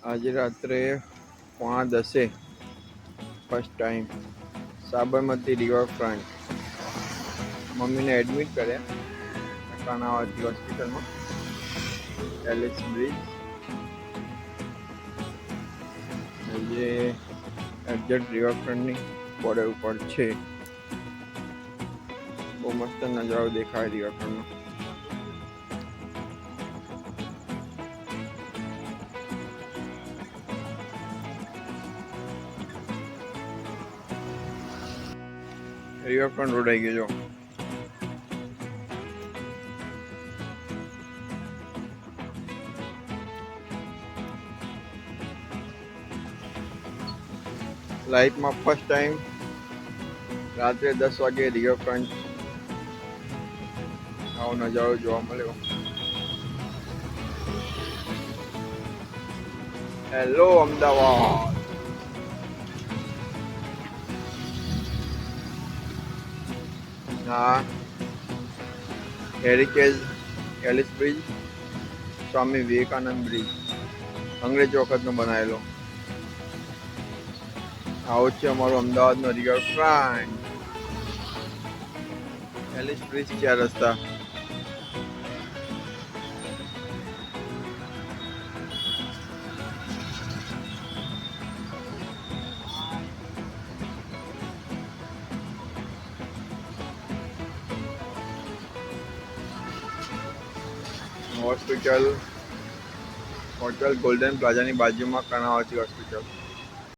આજે રાત્રે 9:30 first time Sabarmati riverfront મમ્મીને એડમિટ કર્યા કર્ણાવતી હોસ્પિટલમાં. એલિસ બ્રિજ જે એક્ઝેક્ટ રિવરફ્રન્ટની બોર્ડર ઉપર છે. બહુ મસ્ત નજારો દેખાય રિવરફ્રન્ટનો. રિવરફ્રન્ટ રોડ આવી ગયો. લાઈફમાં ફર્સ્ટ ટાઈમ રાત્રે 10 વાગે રિવરફ્રન્ટ આવો નજારો જોવા મળ્યો. હેલો અમદાવાદ. હા, heritage Alice bridge, Swami Vivekananda bridge અંગ્રેજો વખતનો બનાવેલો. આવો છે અમારો અમદાવાદનો રિવરફ્રન્ટ. એલિસ બ્રિજ છે આ રસ્તા. હોસ્પિટલ હોટલ ગોલ્ડન પ્લાઝાની બાજુમાં કર્ણાવતી હોસ્પિટલ.